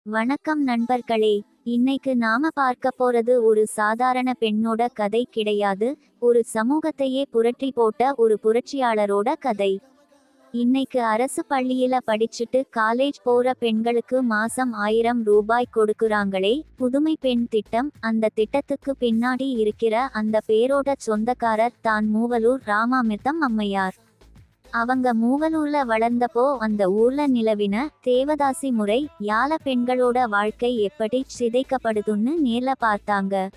வணக்கம் நண்பர்களே. இன்னைக்கு நாம பார்க்க போறது ஒரு சாதாரண பெண்ணோட கதை கிடையாது. ஒரு சமூகத்தையே புரட்டி போட்ட ஒரு புரட்சியாளரோட கதை. இன்னைக்கு அரசு பள்ளியில படிச்சுட்டு காலேஜ் போற பெண்களுக்கு மாசம் 1000 ரூபாய் கொடுக்குறாங்களே, புதுமை பெண் திட்டம். அந்த திட்டத்துக்கு பின்னாடி இருக்கிற அந்த பேரோட சொந்தக்காரர் தான் மூவலூர் ராமாமிர்தம் அம்மையார். அவங்க மூவலூர்ல வளர்ந்தப்போ அந்த ஊர்ல நிலவின தேவதாசி முறை, யால பெண்களோட வாழ்க்கை எப்படி சிதைக்கப்படுதுன்னு நேர்ல பார்த்தாங்க.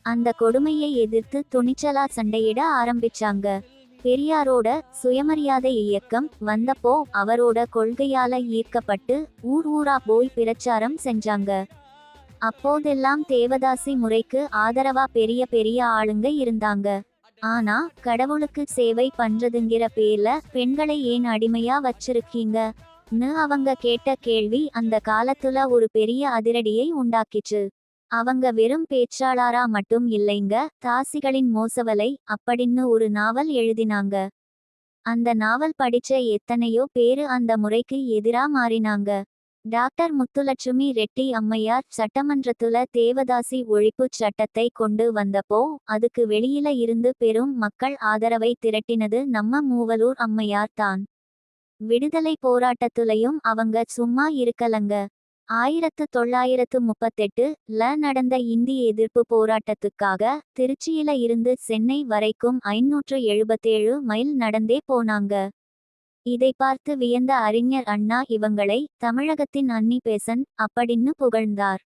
அந்த கொடுமையை எதிர்த்து துணிச்சலா சண்டையிட ஆரம்பிச்சாங்க. பெரியாரோட சுயமரியாதை இயக்கம் வந்தப்போ அவரோட கொள்கையால ஈர்க்கப்பட்டு ஊர் ஊரா போய் பிரச்சாரம் செஞ்சாங்க. அப்போதெல்லாம் தேவதாசி முறைக்கு ஆதரவா பெரிய பெரிய ஆளுங்க இருந்தாங்க. ஆனா கடவுளுக்கு சேவை பண்றதுங்கிற பேர்ல பெண்களை ஏன் அடிமையா வச்சிருக்கீங்கன்னு அவங்க கேட்ட கேள்வி அந்த காலத்துல ஒரு பெரிய அதிரடியை உண்டாக்கிச்சு. அவங்க வெறும் பேச்சாளரா மட்டும் இல்லைங்க, தாசிகளின் மோசவலை அப்படின்னு ஒரு நாவல் எழுதினாங்க. அந்த நாவல் படிச்ச எத்தனையோ பேரு அந்த முறைக்கு எதிரா மாறினாங்க. டாக்டர் முத்துலட்சுமி ரெட்டி அம்மையார் சட்டமன்றத்துல தேவதாசி ஒழிப்புச் சட்டத்தை கொண்டு வந்தப்போ அதுக்கு வெளியில இருந்து பெரும் மக்கள் ஆதரவை திரட்டினது நம்ம மூவலூர் அம்மையார் தான். விடுதலை போராட்டத்துலயும் அவங்க சும்மா இருக்கலங்க. 1938ல நடந்த இந்திய எதிர்ப்பு போராட்டத்துக்காக திருச்சியில இருந்து சென்னை வரைக்கும் 577 மைல் நடந்தே போனாங்க. இதை பார்த்து வியந்த அறிஞர் அண்ணா இவங்களை தமிழகத்தின் அன்னி பெசன்ட் அப்படின்னு புகழ்ந்தார்.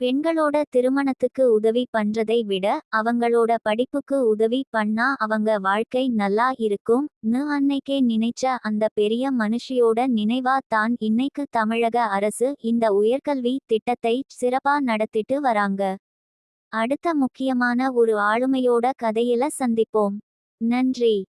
பெண்களோட திருமணத்துக்கு உதவி பண்றதை விட அவங்களோட படிப்புக்கு உதவி பண்ணா அவங்க வாழ்க்கை நல்லா இருக்கும்னு அன்னைக்கே நினைச்ச அந்த பெரிய மனுஷியோட நினைவா தான் இன்னைக்கு தமிழக அரசு இந்த உயர்கல்வி திட்டத்தை சிறப்பா நடத்திட்டு வராங்க. அடுத்த முக்கியமான ஒரு ஆளுமையோட கதையில சந்திப்போம். நன்றி.